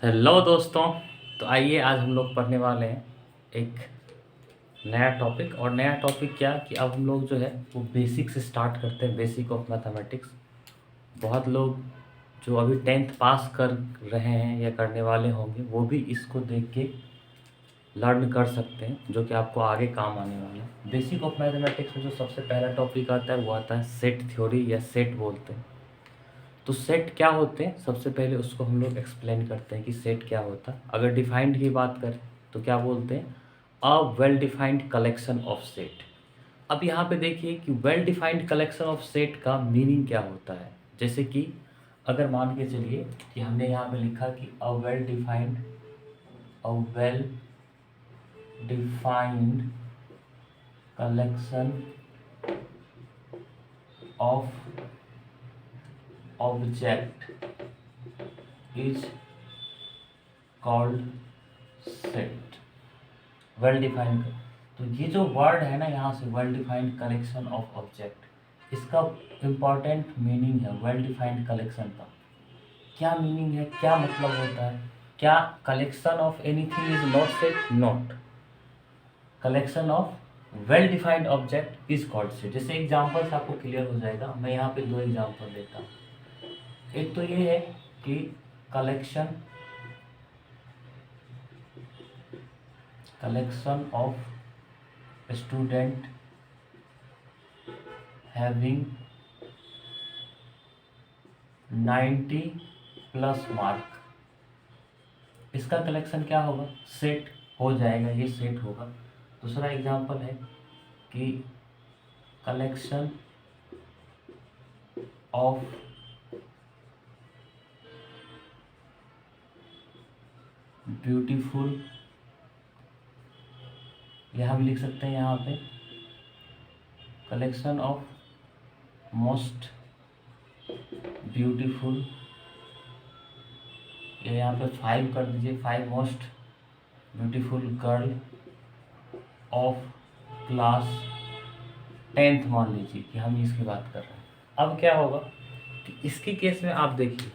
Hello दोस्तों। तो आइए आज हम लोग पढ़ने वाले हैं एक नया टॉपिक। और नया टॉपिक क्या कि अब हम लोग जो है वो बेसिक से स्टार्ट करते हैं, बेसिक ऑफ मैथमेटिक्स। बहुत लोग जो अभी 10th पास कर रहे हैं या करने वाले होंगे वो भी इसको देख के लर्न कर सकते हैं, जो कि आपको आगे काम आने वाला है। बेसिक ऑफ मैथमेटिक्स में जो सबसे पहला टॉपिक आता है वो आता है सेट थ्योरी या सेट बोलते हैं। तो सेट क्या होते हैं, सबसे पहले उसको हम लोग एक्सप्लेन करते हैं कि सेट क्या होता है। अगर डिफाइंड की बात करें तो क्या बोलते हैं, a well defined collection of set. अब यहाँ पे देखिए कि well defined collection of set का मीनिंग क्या होता है। जैसे कि अगर मान के चलिए कि हमने यहाँ पे लिखा कि a well defined collection of object is called set. Well defined, तो ये जो वर्ड है ना यहाँ से well defined collection of object, इसका इम्पॉर्टेंट मीनिंग है वेल डिफाइंड कलेक्शन का। क्या मीनिंग है, क्या मतलब होता है? क्या collection of anything is not set? Not. Collection of well defined object is called set. जैसे एग्जाम्पल से आपको क्लियर हो जाएगा। मैं यहाँ पे दो एग्जाम्पल देता हूँ। एक तो ये है कि collection of student having 90 plus mark, इसका कलेक्शन क्या होगा? सेट हो जाएगा, ये सेट होगा। दूसरा एग्जांपल है कि कलेक्शन ऑफ ब्यूटीफुल, यह हम लिख सकते हैं यहाँ पे कलेक्शन ऑफ मोस्ट ब्यूटीफुल, ये यहाँ पे 5 कर दीजिए, 5 most beautiful girl of class 10th मान लीजिए कि हम इसकी बात कर रहे हैं। अब क्या होगा कि इसके केस में आप देखिए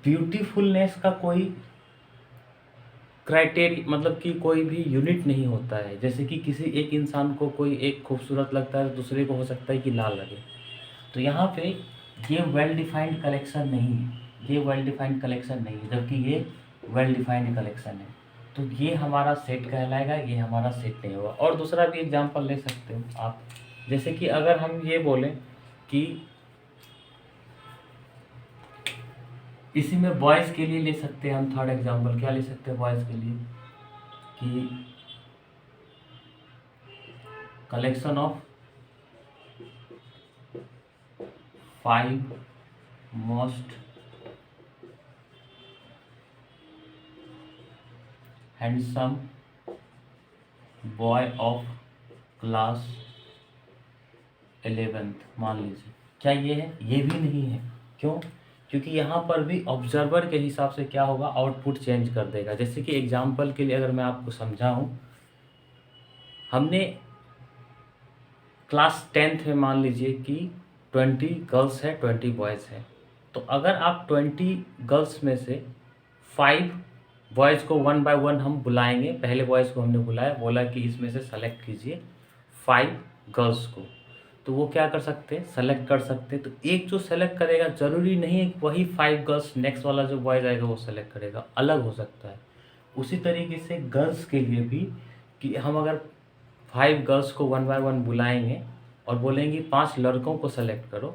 ब्यूटीफुलनेस का कोई क्राइटेरिया, मतलब कि कोई भी यूनिट नहीं होता है। जैसे कि किसी एक इंसान को कोई एक खूबसूरत लगता है, दूसरे को हो सकता है कि ना लगे। तो यहाँ पे ये वेल डिफाइंड कलेक्शन नहीं है, ये वेल डिफाइंड कलेक्शन नहीं है, जबकि ये वेल डिफाइंड कलेक्शन है। तो ये हमारा सेट कहलाएगा, ये हमारा सेट नहीं होगा। और दूसरा भी एग्जांपल ले सकते हो आप। जैसे कि अगर हम ये बोलें कि इसी में बॉयज़ के लिए ले सकते हैं हम, थर्ड एग्जांपल क्या ले सकते हैं बॉयज़ के लिए कि collection of 5 most handsome boy of class 11th मान लीजिए। क्या ये है? ये भी नहीं है। क्यों? क्योंकि यहाँ पर भी ऑब्जर्वर के हिसाब से क्या होगा, आउटपुट चेंज कर देगा। जैसे कि एग्जांपल के लिए अगर मैं आपको समझाऊं, हमने क्लास 10th में मान लीजिए कि 20 गर्ल्स है, 20 बॉयज़ है। तो अगर आप 20 गर्ल्स में से 5 बॉयज़ को 1 बाय 1 हम बुलाएंगे। पहले बॉयज़ को हमने बुलाया, बोला कि इसमें से सेलेक्ट कीजिए 5 गर्ल्स को। तो वो क्या कर सकते हैं, सेलेक्ट कर सकते हैं। तो एक जो सेलेक्ट करेगा ज़रूरी नहीं है कि वही 5 गर्ल्स नेक्स्ट वाला जो बॉयज़ आएगा वो सेलेक्ट करेगा, अलग हो सकता है। उसी तरीके से गर्ल्स के लिए भी कि हम अगर 5 गर्ल्स को 1 बाय 1 बुलाएंगे और बोलेंगे 5 लड़कों को सेलेक्ट करो,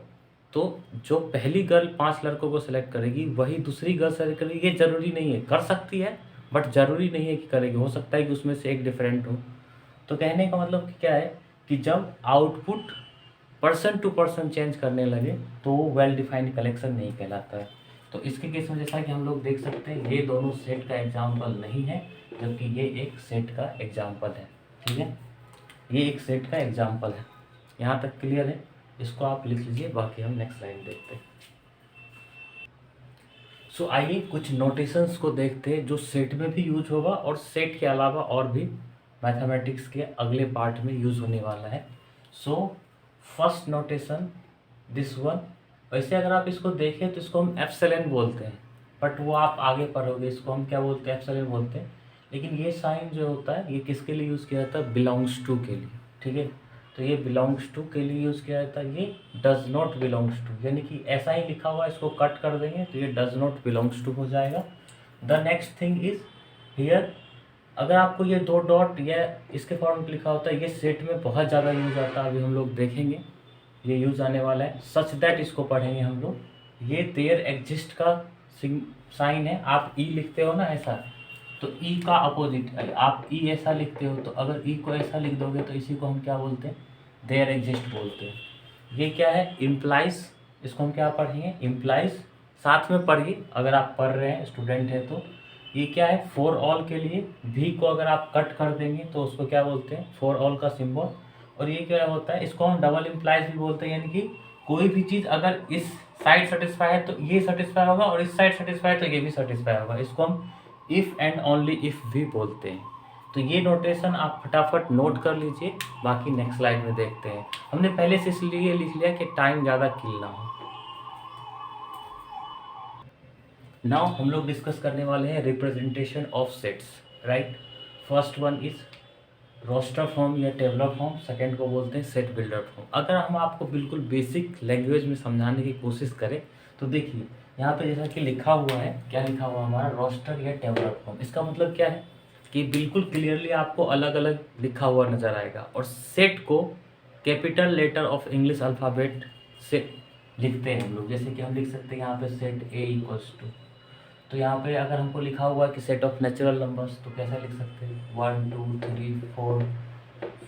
तो जो पहली गर्ल 5 लड़कों को सेलेक्ट करेगी वही दूसरी गर्ल सेलेक्ट करेगी। ये ज़रूरी नहीं है, कर सकती है बट ज़रूरी नहीं है कि करेगी। हो सकता है कि उसमें से एक डिफरेंट हो। तो कहने का मतलब कि क्या है कि जब output person to person change करने लगे तो वो वेल डिफाइंड कलेक्शन नहीं कहलाता है। तो इसके केस में जैसा कि हम लोग देख सकते हैं, ये दोनों सेट का एग्जाम्पल नहीं है, जबकि ये एक सेट का एग्जाम्पल है। ठीक है, ये एक सेट का एग्जाम्पल है। यहाँ तक क्लियर है? इसको आप लिख लीजिए, बाकी हम नेक्स्ट लाइन देखते हैं। सो आइए कुछ नोटेशंस को देखते हैं जो सेट में भी यूज होगा और सेट के अलावा और भी मैथमेटिक्स के अगले पार्ट में यूज होने वाला है। So first notation this one. वैसे अगर आप इसको देखें तो इसको हम एप्सिलॉन बोलते हैं। बट वो आप आगे पढ़ोगे, इसको हम क्या बोलते हैं, एप्सिलॉन बोलते हैं। लेकिन ये साइन जो होता है ये किसके लिए यूज़ किया जाता है, बिलोंग्स टू के लिए, ठीक है। तो ये बिलोंग्स टू के लिए यूज़ किया जाता है, ये डज नॉट बिलोंग्स टू, यानी कि ऐसा ही लिखा हुआ है, इसको कट कर देंगे तो ये डज नॉट बिलोंग्स टू हो जाएगा। The next thing is here, अगर आपको ये दो डॉट या इसके फॉर्म में लिखा होता है, ये सेट में बहुत ज़्यादा यूज आता है, अभी हम लोग देखेंगे ये यूज आने वाला है। सच दैट इसको पढ़ेंगे हम लोग, ये देयर एग्जिस्ट का साइन है। आप ई लिखते हो ना ऐसा, तो ई का अपोजिट आप ई ऐसा लिखते हो, तो अगर ई को ऐसा लिख दोगे तो इसी को हम क्या बोलते हैं, देयर एग्जिस्ट बोलते हैं। ये क्या है, इम्प्लाइज, इसको हम क्या पढ़ेंगे, इम्प्लाइज। साथ में पढ़िए अगर आप पढ़ रहे हैं, स्टूडेंट है तो। ये क्या है, फॉर ऑल के लिए भी को अगर आप कट कर देंगे तो उसको क्या बोलते हैं, फॉर ऑल का सिंबल। और ये क्या होता है, इसको हम डबल इम्प्लाइज भी बोलते हैं, यानी कि कोई भी चीज़ अगर इस साइड सेटिस्फाई है तो ये सेटिस्फाई होगा, और इस साइड सेटिस्फाई है तो ये भी सेटिस्फाई होगा। इसको हम इफ़ एंड ओनली इफ़ भी बोलते हैं। तो ये नोटेशन आप फटाफट नोट कर लीजिए, बाकी नेक्स्ट स्लाइड में देखते हैं। हमने पहले से इसलिए लिख लिया कि टाइम ज़्यादा किल ना हो। नाउ हम लोग डिस्कस करने वाले हैं representation of sets, right. First one is roster form या टेबलर फॉर्म, सेकंड को बोलते हैं सेट बिल्डर फॉर्म। अगर हम आपको बिल्कुल बेसिक लैंग्वेज में समझाने की कोशिश करें तो देखिए यहाँ पे जैसा कि लिखा हुआ है, क्या लिखा हुआ हमारा, रोस्टर या टेबलर फॉर्म। इसका मतलब क्या है कि बिल्कुल क्लियरली आपको अलग अलग लिखा हुआ नजर आएगा। और सेट को capital letter of English alphabet से लिखते हैं हम लोग, जैसे कि हम लिख सकते हैं यहाँ पे सेट ए इक्वल्स टू, तो यहाँ पे अगर हमको लिखा हुआ है कि सेट ऑफ नेचुरल नंबर्स, तो कैसा लिख सकते हैं, 1 2 3 4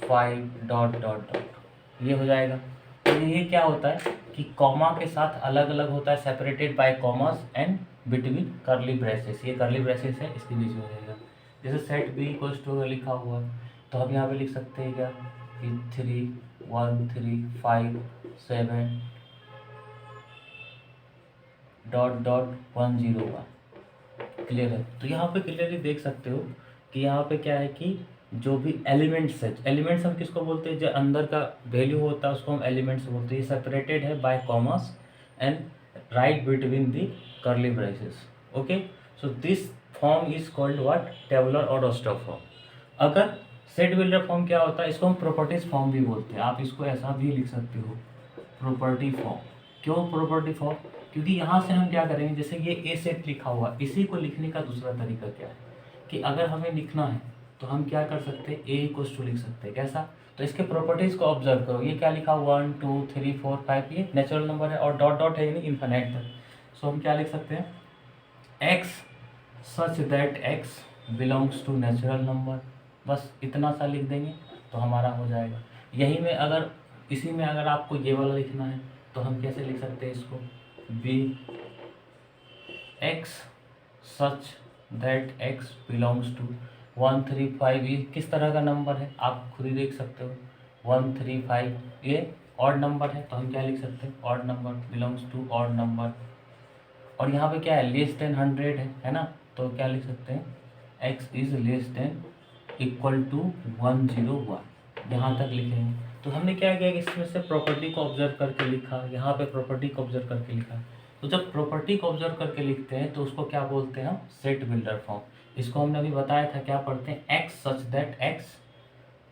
5 डॉट डॉट डॉट, ये हो जाएगा। तो ये क्या होता है कि कॉमा के साथ अलग अलग होता है, separated by commas and between करली ब्रेसेस। ये करली ब्रेसेस है, इसके बीच में हो जाएगा। जैसे सेट बी इक्वल्स टू लिखा हुआ है, तो हम यहाँ पे लिख सकते हैं क्या कि 3 1 3 5 7 डॉट डॉट 1 0 1। क्लियर है। तो यहाँ पे क्लियरली देख सकते हो कि यहाँ पे क्या है कि जो भी एलिमेंट्स है, एलिमेंट्स हम किसको बोलते हैं, जो अंदर का वैल्यू होता है उसको हम एलिमेंट्स बोलते हैं। ये सेपरेटेड है by commas and write between the curly braces. Okay, so this form is called what, tabular और रोस्टर फॉर्म। अगर सेट बिल्डर फॉर्म क्या होता है, इसको हम प्रॉपर्टीज फॉर्म भी बोलते हैं। आप इसको ऐसा भी लिख सकते हो, प्रॉपर्टी फॉर्म। क्यों प्रॉपर्टी फॉर्म, क्योंकि यहाँ से हम क्या करेंगे, जैसे ये ए सेट लिखा हुआ, इसी को लिखने का दूसरा तरीका क्या है कि अगर हमें लिखना है तो हम क्या कर सकते हैं, ए इक्वल्स टू लिख सकते हैं। कैसा, तो इसके प्रॉपर्टीज को ऑब्जर्व करो। ये क्या लिखा, 1 2 3 4 5, ये नेचुरल नंबर है और डॉट डॉट है यानी इन्फिनिट तक। सो हम क्या लिख सकते हैं, x such that x belongs to natural number, बस इतना सा लिख देंगे तो हमारा हो जाएगा। यही में अगर इसी में अगर आपको ये वाला लिखना है तो हम कैसे लिख सकते हैं इसको, B x such that x belongs to 1 3 5। ये किस तरह का नंबर है आप खुद ही देख सकते हो, 1 3 5 ये ऑड नंबर है, तो हम क्या लिख सकते हैं, odd number belongs to odd number. और यहाँ पे क्या है, लेस देन 100 है ना, तो क्या लिख सकते हैं, x is less than equal to 101, यहाँ तक लिखेंगे। तो हमने क्या किया कि इसमें से प्रॉपर्टी को ऑब्जर्व करके लिखा, यहाँ पे प्रॉपर्टी को ऑब्जर्व करके लिखा। तो जब प्रॉपर्टी को ऑब्जर्व करके लिखते हैं तो उसको क्या बोलते हैं हम, सेट बिल्डर फॉर्म। इसको हमने अभी बताया था, क्या पढ़ते हैं, x such that x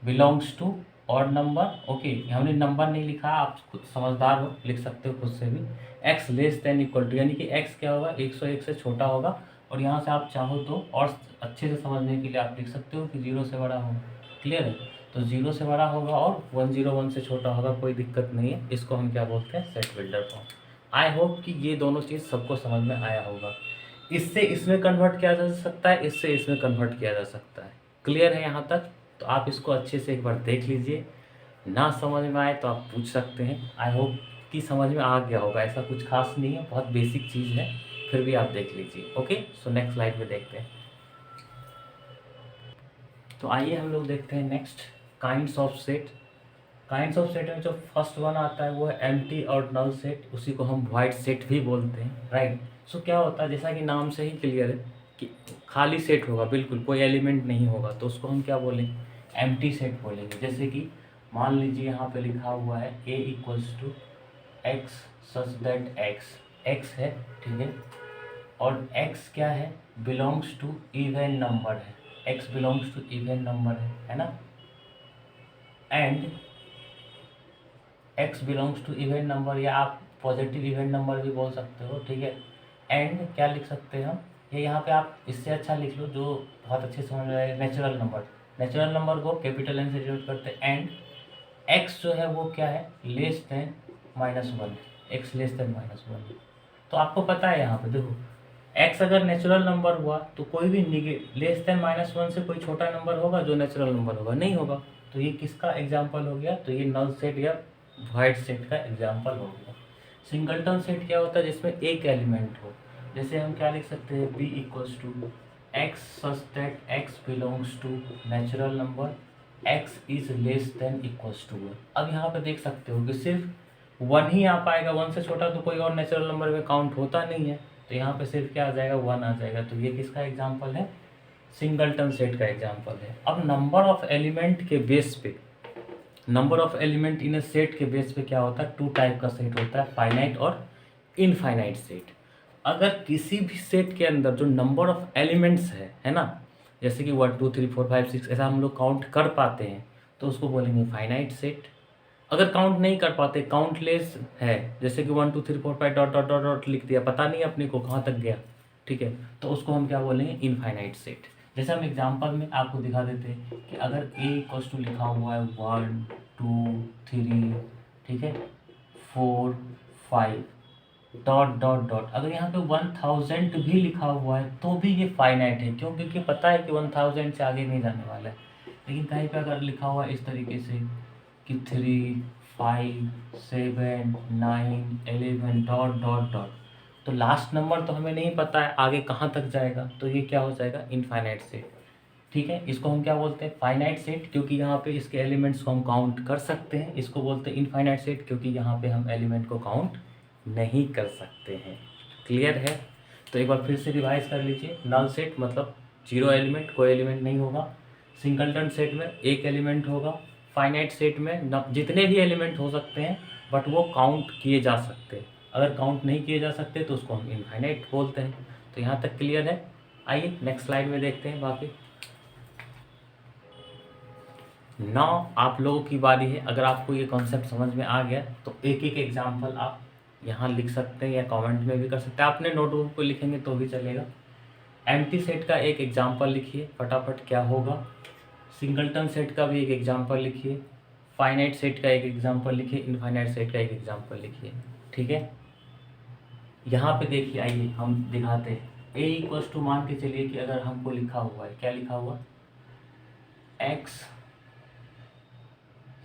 belongs to odd number. Okay, हमने नंबर नहीं लिखा, आप खुद समझदार हो, लिख सकते हो खुद से भी। X less than equal to, यानी कि एक्स क्या होगा, 101 से छोटा होगा। और यहाँ से आप चाहो तो और अच्छे से समझने के लिए आप लिख सकते हो कि 0 से बड़ा होगा। क्लियर है, तो 0 से बड़ा होगा और 101 से छोटा होगा, कोई दिक्कत नहीं है। इसको हम क्या बोलते हैं, set builder form. I hope कि ये दोनों चीज़ सबको समझ में आया होगा। इससे इसमें कन्वर्ट किया जा सकता है, इससे इसमें कन्वर्ट किया जा सकता है। क्लियर है यहाँ तक, तो आप इसको अच्छे से एक बार देख लीजिए। ना समझ में आए तो आप पूछ सकते हैं। आई होप कि समझ में आ गया होगा, ऐसा कुछ खास नहीं है, बहुत बेसिक चीज़ है, फिर भी आप देख लीजिए। ओके, सो नेक्स्ट स्लाइड में देखते हैं। तो आइए हम लोग देखते हैं next, kinds of set. Kinds of set में जो फर्स्ट वन आता है वो है एम्प्टी और नल सेट, उसी को हम वाइड सेट भी बोलते हैं, राइट। सो क्या होता है, जैसा कि नाम से ही क्लियर है कि खाली सेट होगा, बिल्कुल कोई एलिमेंट नहीं होगा, तो उसको हम क्या बोलेंगे, एम्प्टी सेट बोलेंगे। जैसे कि मान लीजिए यहाँ पे लिखा हुआ है A equals to x such that X, X है, ठीक है, और x क्या है, बिलोंग्स टू इवन नंबर है, x belongs to even number है ना, and x belongs to even number, या आप पॉजिटिव इवन नंबर भी बोल सकते हो, ठीक है। एंड क्या लिख सकते हैं हम, ये यहाँ पे आप इससे अच्छा लिख लो जो बहुत अच्छे समझ में आएगा, नेचुरल नंबर। नेचुरल नंबर को कैपिटल N से डिनोट करते हैं, एंड x जो है वो क्या है, less than -1, x less then -1। तो आपको पता है यहाँ पे देखो, x अगर नेचुरल नंबर हुआ तो कोई भी लेस देन -1 से कोई छोटा नंबर होगा जो नेचुरल नंबर होगा, नहीं होगा। तो ये किसका एग्जाम्पल हो गया, तो ये नल सेट या वाइड सेट का एग्जाम्पल हो गया। सिंगलटन सेट क्या होता है, जिसमें एक एलिमेंट हो, जैसे हम क्या लिख सकते हैं, b equals to x such that x belongs to natural number, x is less than equals to 1। अब यहाँ पे देख सकते हो कि सिर्फ 1 ही आ पाएगा, 1 से छोटा तो कोई और नेचुरल नंबर में काउंट होता नहीं है, तो यहाँ पे सिर्फ क्या आ जाएगा, 1 आ जाएगा। तो ये किसका एग्जाम्पल है, सिंगलटन सेट का एग्जाम्पल है। अब नंबर ऑफ एलिमेंट के बेस पे, number of element in A set के बेस पे क्या होता है, 2 टाइप का सेट होता है, फाइनाइट और इनफाइनाइट सेट। अगर किसी भी सेट के अंदर जो नंबर ऑफ एलिमेंट्स है ना, जैसे कि 1 2 3 4 5 6 ऐसा हम लोग काउंट कर पाते हैं, तो उसको बोलेंगे फाइनाइट सेट। अगर काउंट नहीं कर पाते, काउंटलेस है, जैसे कि 1 2 3 4 5 डॉट डॉट डॉट डॉट लिख दिया, पता नहीं अपने को कहाँ तक गया, ठीक है, तो उसको हम क्या बोलेंगे, इनफाइनाइट सेट। जैसे हम एग्जांपल में आपको दिखा देते हैं कि अगर a इक्वल्स टू लिखा हुआ है 1 2 3, ठीक है, 4 5 डॉट डॉट डॉट, अगर यहाँ पे 1000 भी लिखा हुआ है तो भी ये फाइनाइट है, क्यों, क्योंकि पता है कि 1000 से आगे नहीं जाने वाला है। लेकिन कहीं पे अगर लिखा हुआ है इस तरीके से कि 3 5 7 9 11 डॉट डॉट डॉट, तो लास्ट नंबर तो हमें नहीं पता है आगे कहाँ तक जाएगा, तो ये क्या हो जाएगा, इनफाइनाइट सेट, ठीक है। इसको हम क्या बोलते हैं, फाइनाइट सेट, क्योंकि यहाँ पे इसके एलिमेंट्स को हम काउंट कर सकते हैं। इसको बोलते हैं इनफाइनाइट सेट, क्योंकि यहाँ पे हम एलिमेंट को काउंट नहीं कर सकते हैं। क्लियर है, तो एक बार फिर से रिवाइज कर लीजिए। नल सेट मतलब 0 एलिमेंट, कोई एलिमेंट नहीं होगा। सिंगलटन सेट में एक एलिमेंट होगा। फाइनाइट सेट में जितने भी एलिमेंट हो सकते हैं, बट वो काउंट किए जा सकते हैं। अगर काउंट नहीं किए जा सकते तो उसको हम इनफाइनाइट बोलते हैं। तो यहाँ तक क्लियर है। आइए नेक्स्ट स्लाइड में देखते हैं बाकी। नाउ आप लोगों की बारी है। अगर आपको ये कॉन्सेप्ट समझ में आ गया तो एक एक एग्जाम्पल आप यहाँ लिख सकते हैं या कमेंट में भी कर सकते हैं। आपने नोटबुक पे लिखेंगे तो भी चलेगा। एम्प्टी सेट का एक एग्जाम्पल लिखिए फटाफट, क्या होगा। सिंगलटन सेट का भी एक एग्जाम्पल लिखिए। फाइनाइट सेट का एक एग्जाम्पल लिखिए। इनफाइनाइट सेट का एक एग्जाम्पल लिखिए, ठीक है। यहाँ पे देखिए, आइए हम दिखाते हैं। ए इक्वल्स टू, मान के चलिए कि अगर हमको लिखा हुआ है, क्या लिखा हुआ, x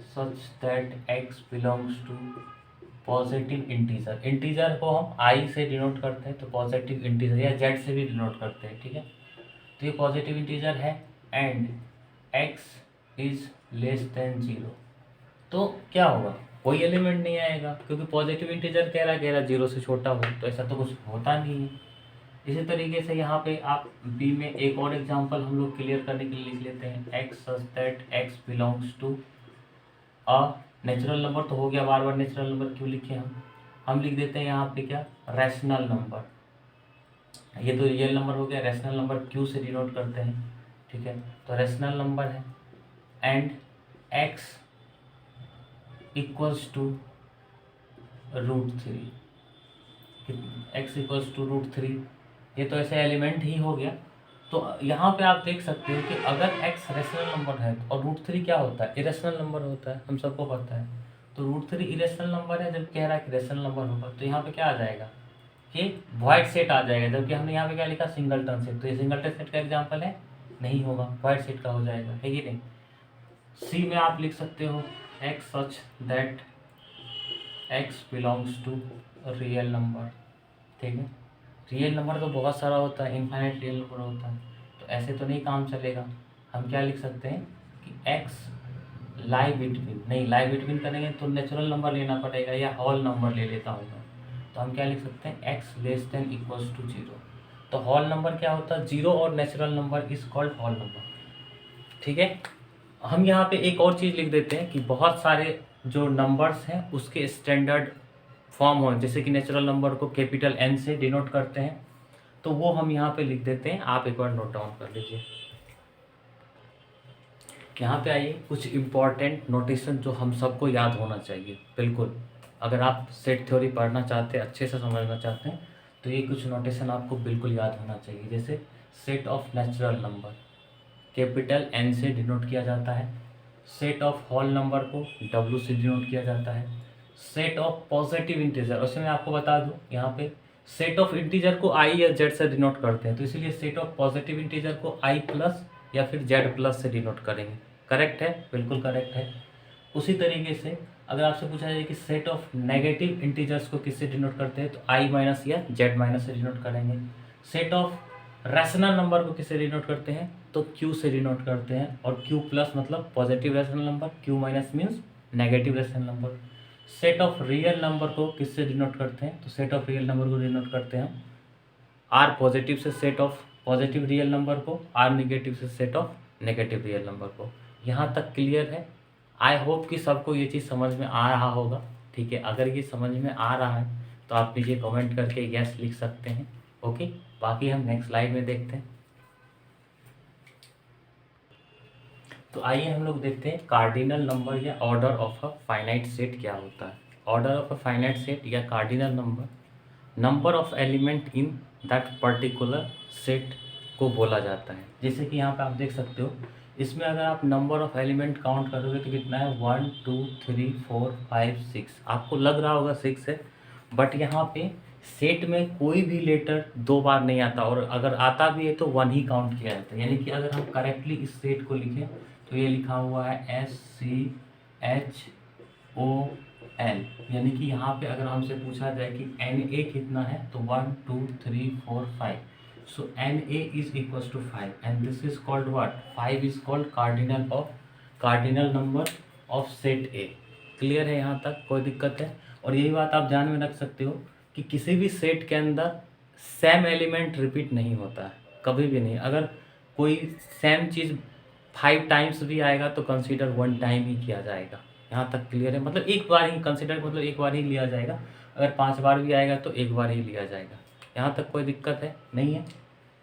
such that x belongs to positive integer. Integer को हम i से डिनोट करते हैं, तो पॉजिटिव इंटीजर, या z से भी डिनोट करते हैं, ठीक है। तो ये पॉजिटिव इंटीजर है and x is less then 0। तो क्या होगा, कोई एलिमेंट नहीं आएगा, क्योंकि पॉजिटिव इंटीजर कह रहा 0 से छोटा हो, तो ऐसा तो कुछ होता नहीं है। इसी तरीके से यहाँ पे आप बी में एक और एग्जांपल हम लोग क्लियर करने के लिए लिख लेते हैं। x such that x belongs to a natural number, तो हो गया, बार बार नेचुरल नंबर क्यों लिखे हम लिख देते हैं यहाँ पे क्या, रैशनल नंबर। ये तो रियल नंबर हो गया, रैशनल नंबर क्यू से डिनोट करते हैं, ठीक है। तो रैशनल नंबर है and x equals to √3, x equals to √3, ये तो ऐसे एलिमेंट ही हो गया। तो यहाँ पे आप देख सकते हो कि अगर x रेशनल नंबर है और √3 क्या होता है, इरेशनल नंबर होता है, हम सबको पता है। तो √3 इरेशनल नंबर है, जब कह रहा है कि रेशनल नंबर होगा, तो यहाँ पे क्या आ जाएगा, कि वॉइड सेट आ जाएगा। जबकि हमने यहाँ पे क्या लिखा, सिंगलटन सेट, तो ये सिंगलटन सेट का एग्जाम्पल है, नहीं होगा, वॉइड सेट का हो जाएगा, है कि नहीं। सी में आप लिख सकते हो x such that x belongs to real number, ठीक है। रियल नंबर तो बहुत सारा होता है, इनफाइनाइट रियल नंबर होता है, तो ऐसे तो नहीं काम चलेगा। हम क्या लिख सकते हैं कि x लाई बिटवीन, नहीं लाई बिटवीन करेंगे तो नेचुरल नंबर लेना पड़ेगा, या होल नंबर ले लेता हूँ मैं। तो हम क्या लिख सकते हैं, x less than equals to 0। तो होल नंबर क्या होता है, 0, और natural number is called whole number, ठीक है। हम यहाँ पे एक और चीज़ लिख देते हैं कि बहुत सारे जो नंबर्स हैं उसके स्टैंडर्ड फॉर्म हो, जैसे कि नेचुरल नंबर को कैपिटल N से डिनोट करते हैं, तो वो हम यहाँ पे लिख देते हैं, आप एक बार नोट डाउन कर लीजिए। यहाँ पे आइए, कुछ इम्पॉर्टेंट नोटेशन जो हम सबको याद होना चाहिए। बिल्कुल, अगर आप सेट थ्योरी पढ़ना चाहते हैं, अच्छे से समझना चाहते हैं, तो ये कुछ नोटेशन आपको बिल्कुल याद होना चाहिए। जैसे set of natural number capital N से डिनोट किया जाता है, सेट ऑफ होल नंबर को W से डिनोट किया जाता है, सेट ऑफ पॉजिटिव इंटीजर, उसमें मैं आपको बता दूं यहाँ पे सेट ऑफ इंटीजर को I या Z से डिनोट करते हैं, तो इसलिए सेट ऑफ पॉजिटिव इंटीजर को I प्लस या फिर Z प्लस से डिनोट करेंगे। करेक्ट है, बिल्कुल करेक्ट है। उसी तरीके से अगर आपसे पूछा जाए कि सेट ऑफ नेगेटिव इंटीजर्स को किससे डिनोट करते हैं, तो I माइनस या Z माइनस से डिनोट करेंगे। सेट ऑफ रैशनल नंबर को किससे डिनोट करते हैं, तो Q से डिनोट करते हैं, और Q प्लस मतलब positive rational number, Q minus means negative rational number. Set of real number को किससे डिनोट करते हैं, तो सेट ऑफ रियल नंबर को डिनोट करते हैं हम R पॉजिटिव से set of positive real number को, R नेगेटिव से set of negative real number को। यहाँ तक क्लियर है? आई होप कि सबको ये चीज़ समझ में आ रहा होगा। ठीक है, अगर ये समझ में आ रहा है तो आप नीचे कमेंट करके यस लिख सकते हैं। ओके, बाकी हम नेक्स्ट स्लाइड में देखते हैं। तो आइए हम लोग देखते हैं कार्डिनल नंबर या order of a finite set क्या होता है। Order of a finite set या cardinal number of element in that particular set को बोला जाता है। जैसे कि यहाँ पे आप देख सकते हो, इसमें अगर आप नंबर ऑफ एलिमेंट काउंट करोगे तो कितना है, 1 2 3 4 5 6। आपको लग रहा होगा 6 है, बट यहाँ पे सेट में कोई भी लेटर 2 बार नहीं आता, और अगर आता भी है तो 1 ही काउंट किया जाता है। यानी कि अगर हम करेक्टली इस सेट को लिखें तो ये लिखा हुआ है SCHOL, यानी कि यहाँ पे अगर हमसे पूछा जाए कि NA कितना है, तो 1 2 3 4 5। So NA is equals to 5 and this is called what? 5 is called cardinal number of set A। Clear है यहाँ तक? कोई दिक्कत है? और यही बात आप ध्यान में रख सकते हो कि किसी भी सेट के अंदर सेम एलिमेंट रिपीट नहीं होता है, कभी भी नहीं। अगर कोई सेम चीज़ 5 टाइम्स भी आएगा तो कंसीडर 1 टाइम ही किया जाएगा। यहाँ तक क्लियर है? मतलब एक बार ही कंसीडर, मतलब एक बार ही लिया जाएगा। अगर 5 बार भी आएगा तो एक बार ही लिया जाएगा। यहाँ तक कोई दिक्कत है? नहीं है?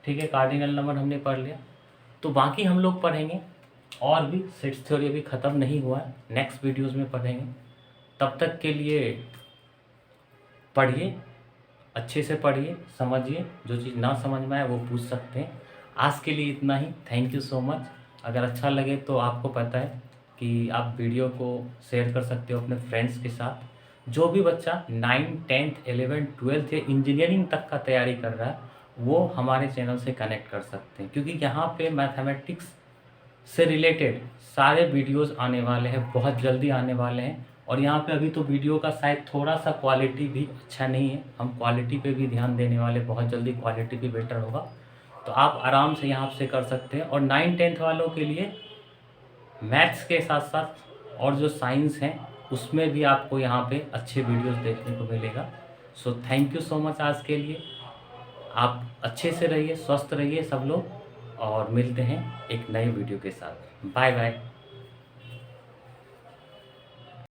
ठीक है, कार्डिनल नंबर हमने पढ़ लिया। तो बाकी हम लोग पढ़ेंगे, और भी सेट्स थ्योरी अभी ख़त्म नहीं हुआ है, नेक्स्ट वीडियोज़ में पढ़ेंगे। तब तक के लिए पढ़िए, अच्छे से पढ़िए, समझिए, जो चीज़ ना समझ में आए वो पूछ सकते हैं। आज के लिए इतना ही, थैंक यू सो मच। अगर अच्छा लगे तो आपको पता है कि आप वीडियो को शेयर कर सकते हो अपने फ्रेंड्स के साथ। जो भी बच्चा 9th 10th 11th 12th या इंजीनियरिंग तक का तैयारी कर रहा है वो हमारे चैनल से कनेक्ट कर सकते हैं, क्योंकि यहाँ पे मैथमेटिक्स से रिलेटेड सारे वीडियोस आने वाले हैं, बहुत जल्दी आने वाले हैं। और यहाँ पे अभी तो वीडियो का शायद थोड़ा सा क्वालिटी भी अच्छा नहीं है, हम क्वालिटी पे भी ध्यान देने वाले, बहुत जल्दी क्वालिटी भी बेटर होगा। तो आप आराम से यहाँ से कर सकते हैं। और 9th 10th वालों के लिए मैथ्स के साथ साथ और जो साइंस हैं उसमें भी आपको यहाँ पे अच्छे वीडियोस देखने को मिलेगा। So thank you so much आज के लिए। आप अच्छे से रहिए, स्वस्थ रहिए सब लोग, और मिलते हैं एक नए वीडियो के साथ। Bye bye.